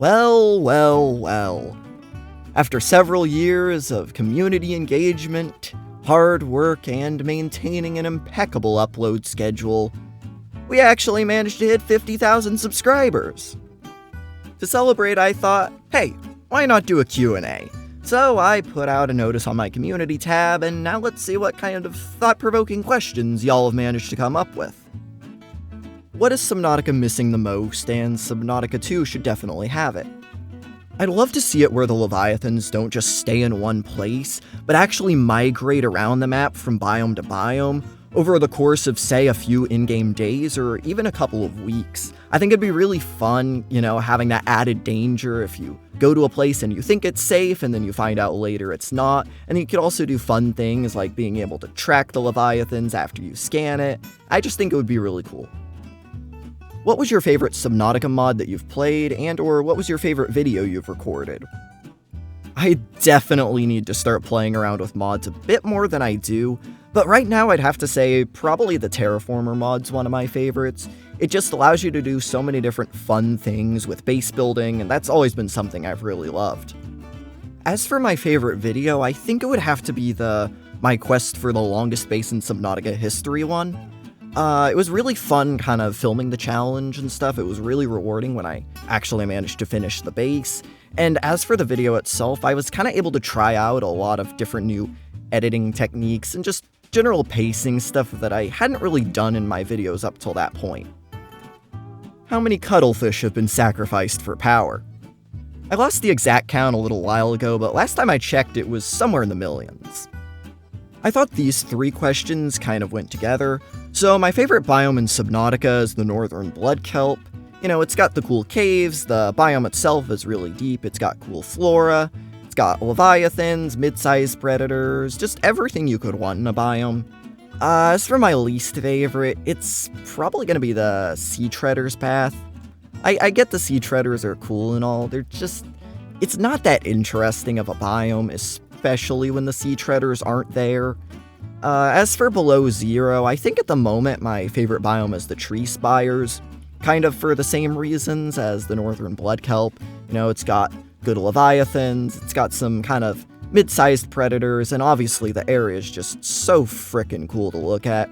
Well, well, well. After several years of community engagement, hard work, and maintaining an impeccable upload schedule, we actually managed to hit 50,000 subscribers. To celebrate, I thought, hey, why not do a Q&A? So I put out a notice on my community tab, and now let's see what kind of thought-provoking questions y'all have managed to come up with. What is Subnautica missing the most, and Subnautica 2 should definitely have it? I'd love to see it where the Leviathans don't just stay in one place, but actually migrate around the map from biome to biome over the course of, say, a few in-game days or even a couple of weeks. I think it'd be really fun, having that added danger if you go to a place and you think it's safe and then you find out later it's not. And you could also do fun things like being able to track the Leviathans after you scan it. I just think it would be really cool. What was your favorite Subnautica mod that you've played, and/or what was your favorite video you've recorded? I definitely need to start playing around with mods a bit more than I do, but right now I'd have to say probably the Terraformer mod's one of my favorites. It just allows you to do so many different fun things with base building, and that's always been something I've really loved. As for my favorite video, I think it would have to be my quest for the longest base in Subnautica history one. It was really fun kind of filming the challenge and stuff. It was really rewarding when I actually managed to finish the base. And as for the video itself, I was kind of able to try out a lot of different new editing techniques and just general pacing stuff that I hadn't really done in my videos up till that point. How many cuttlefish have been sacrificed for power? I lost the exact count a little while ago, but last time I checked it was somewhere in the millions. I thought these three questions kind of went together. So my favorite biome in Subnautica is the northern blood kelp. It's got the cool caves, the biome itself is really deep, it's got cool flora, it's got leviathans, mid-sized predators, just everything you could want in a biome. As for my least favorite, it's probably going to be the sea treaders path. I get the sea treaders are cool and all, it's not that interesting of a biome, especially when the sea treaders aren't there. As for below zero, I think at the moment my favorite biome is the tree spires, kind of for the same reasons as the northern blood kelp. It's got good leviathans, it's got some kind of mid-sized predators, and obviously the area is just so frickin' cool to look at.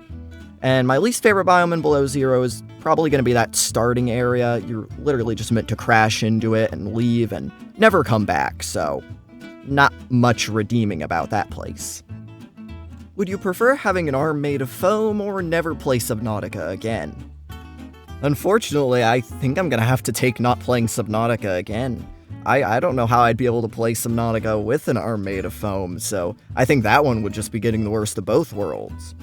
And my least favorite biome in below zero is probably going to be that starting area. You're literally just meant to crash into it and leave and never come back, so not much redeeming about that place. Would you prefer having an arm made of foam or never play Subnautica again? Unfortunately, I think I'm gonna have to take not playing Subnautica again. I don't know how I'd be able to play Subnautica with an arm made of foam, so I think that one would just be getting the worst of both worlds.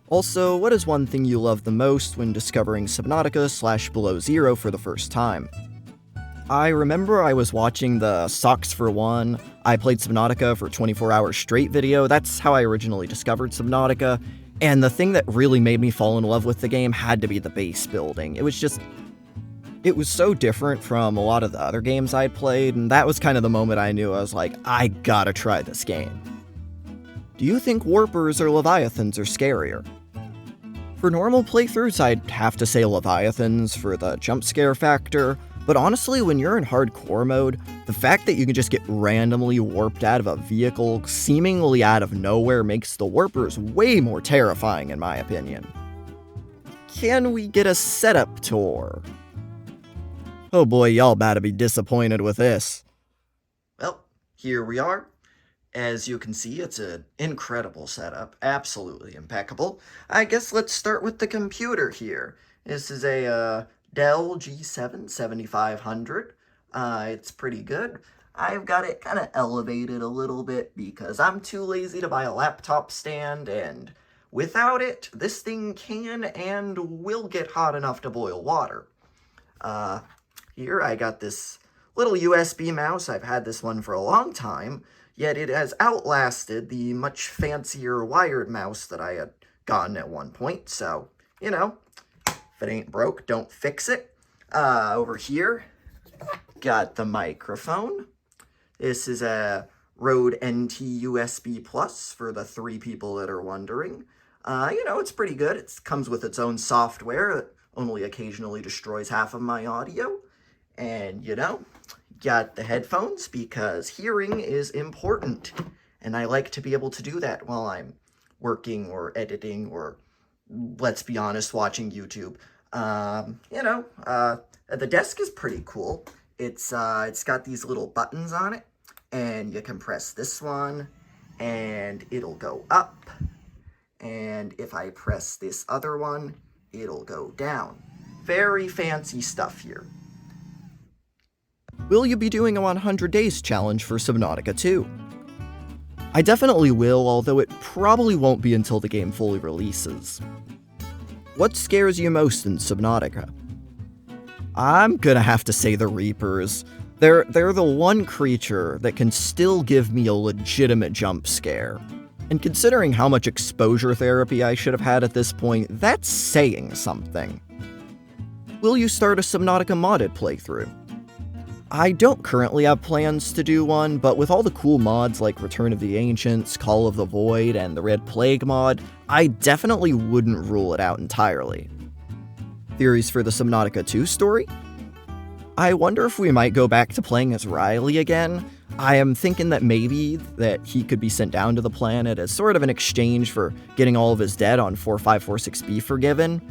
Also, what is one thing you love the most when discovering Subnautica / Below Zero for the first time? I remember I was watching the Socks for One, I played Subnautica for 24 hours straight video. That's how I originally discovered Subnautica, and the thing that really made me fall in love with the game had to be the base building. It was so different from a lot of the other games I'd played, and that was kind of the moment I knew I was like, I gotta try this game. Do you think warpers or leviathans are scarier? For normal playthroughs, I'd have to say leviathans for the jump scare factor. But honestly, when you're in hardcore mode, the fact that you can just get randomly warped out of a vehicle seemingly out of nowhere makes the warpers way more terrifying in my opinion. Can we get a setup tour? Oh boy, y'all about to be disappointed with this. Well, here we are. As you can see, it's an incredible setup, absolutely impeccable. I guess let's start with the computer here. This is a Dell G7 7500. It's pretty good. I've got it kind of elevated a little bit because I'm too lazy to buy a laptop stand, and without it, this thing can and will get hot enough to boil water. Here I got this little USB mouse. I've had this one for a long time, yet it has outlasted the much fancier wired mouse that I had gotten at one point, so, if it ain't broke, don't fix it. Over here, got the microphone. This is a Rode NT USB Plus for the 3 people that are wondering. It's pretty good. It comes with its own software that only occasionally destroys half of my audio. And got the headphones because hearing is important. And I like to be able to do that while I'm working or editing or, let's be honest, watching YouTube. The desk is pretty cool. It's got these little buttons on it, and you can press this one, and it'll go up. And if I press this other one, it'll go down. Very fancy stuff here. Will you be doing a 100 days challenge for Subnautica 2? I definitely will, although it probably won't be until the game fully releases. What scares you most in Subnautica? I'm gonna have to say the Reapers. They're the one creature that can still give me a legitimate jump scare. And considering how much exposure therapy I should have had at this point, that's saying something. Will you start a Subnautica modded playthrough? I don't currently have plans to do one, but with all the cool mods like Return of the Ancients, Call of the Void, and the Red Plague mod, I definitely wouldn't rule it out entirely. Theories for the Subnautica 2 story? I wonder if we might go back to playing as Riley again. I am thinking that maybe that he could be sent down to the planet as sort of an exchange for getting all of his debt on 4546B forgiven.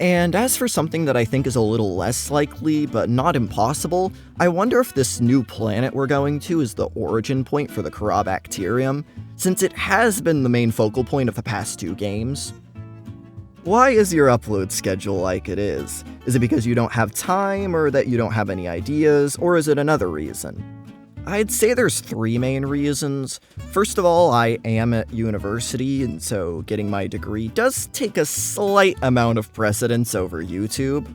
And as for something that I think is a little less likely, but not impossible, I wonder if this new planet we're going to is the origin point for the Corabacterium, since it has been the main focal point of the past 2 games. Why is your upload schedule like it is? Is it because you don't have time, or that you don't have any ideas, or is it another reason? I'd say there's 3 main reasons. First of all, I am at university, and so getting my degree does take a slight amount of precedence over YouTube.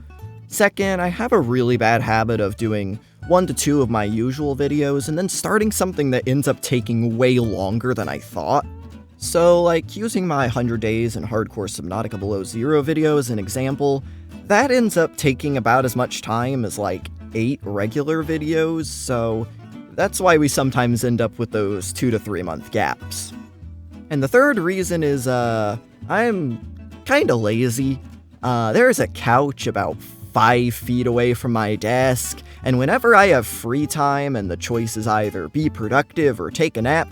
Second, I have a really bad habit of doing 1 to 2 of my usual videos and then starting something that ends up taking way longer than I thought. So, like, using my 100 days and hardcore Subnautica Below Zero video as an example, that ends up taking about as much time as, like, 8 regular videos, so that's why we sometimes end up with those 2 to 3 month gaps. And the third reason is, I'm kinda lazy. There's a couch about 5 feet away from my desk, and whenever I have free time and the choice is either be productive or take a nap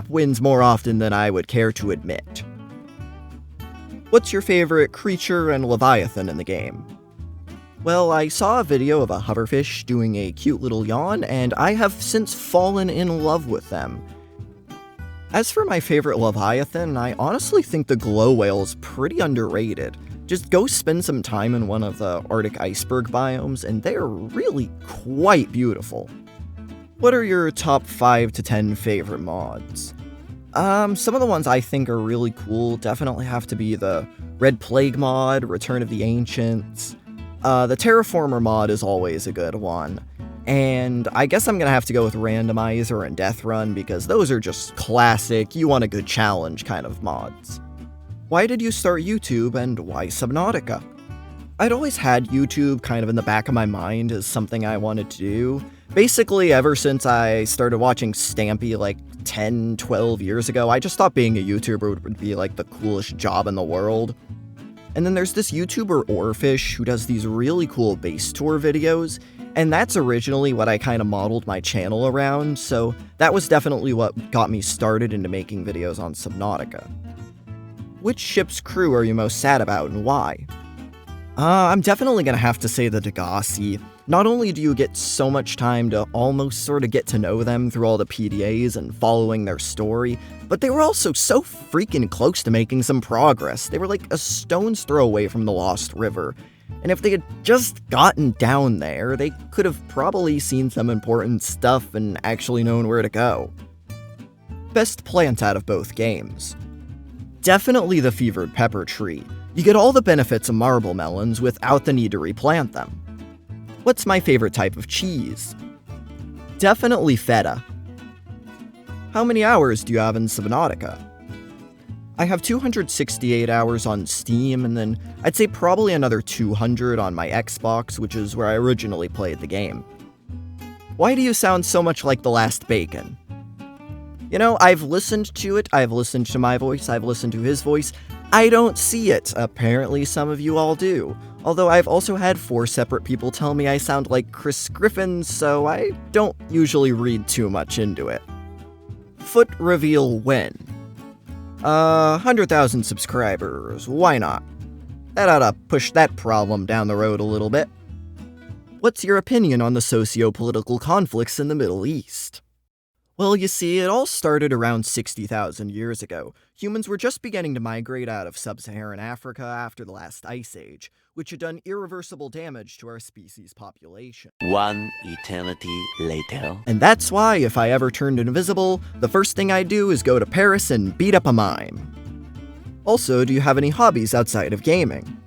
wins more often than I would care to admit. What's your favorite creature and Leviathan in the game? Well, I saw a video of a hoverfish doing a cute little yawn, and I have since fallen in love with them. As for my favorite Leviathan, I honestly think the glow whale is pretty underrated. Just go spend some time in one of the Arctic iceberg biomes, and they are really quite beautiful. What are your top 5 to 10 favorite mods? Some of the ones I think are really cool definitely have to be the Red Plague mod, Return of the Ancients. The Terraformer mod is always a good one. And I guess I'm gonna have to go with Randomizer and Death Run because those are just classic, you want a good challenge kind of mods. Why did you start YouTube and why Subnautica? I'd always had YouTube kind of in the back of my mind as something I wanted to do. Basically, ever since I started watching Stampy like 10, 12 years ago, I just thought being a YouTuber would be like the coolest job in the world. And then there's this YouTuber Oarfish who does these really cool base tour videos, and that's originally what I kind of modeled my channel around, so that was definitely what got me started into making videos on Subnautica. Which ship's crew are you most sad about and why? I'm definitely gonna have to say the Degassi. Not only do you get so much time to almost sort of get to know them through all the PDAs and following their story, but they were also so freaking close to making some progress. They were like a stone's throw away from the Lost River. And if they had just gotten down there, they could have probably seen some important stuff and actually known where to go. Best plant out of both games. Definitely the fevered pepper tree. You get all the benefits of marble melons without the need to replant them. What's my favorite type of cheese? Definitely feta. How many hours do you have in Subnautica? I have 268 hours on Steam, and then I'd say probably another 200 on my Xbox, which is where I originally played the game. Why do you sound so much like the last Bacon? I've listened to it, I've listened to my voice, I've listened to his voice. I don't see it. Apparently some of you all do. Although I've also had 4 separate people tell me I sound like Chris Griffin, so I don't usually read too much into it. Foot reveal when? 100,000 subscribers, why not? That ought to push that problem down the road a little bit. What's your opinion on the socio-political conflicts in the Middle East? Well, you see, it all started around 60,000 years ago. Humans were just beginning to migrate out of sub-Saharan Africa after the last ice age, which had done irreversible damage to our species' population. One eternity later. And that's why, if I ever turned invisible, the first thing I'd do is go to Paris and beat up a mime. Also, do you have any hobbies outside of gaming?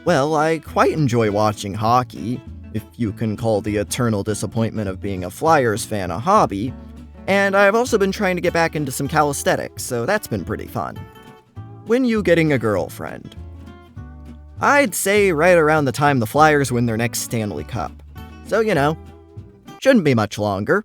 Well, I quite enjoy watching hockey, if you can call the eternal disappointment of being a Flyers fan a hobby, and I've also been trying to get back into some calisthenics, so that's been pretty fun. When you getting a girlfriend? I'd say right around the time the Flyers win their next Stanley Cup. So, shouldn't be much longer.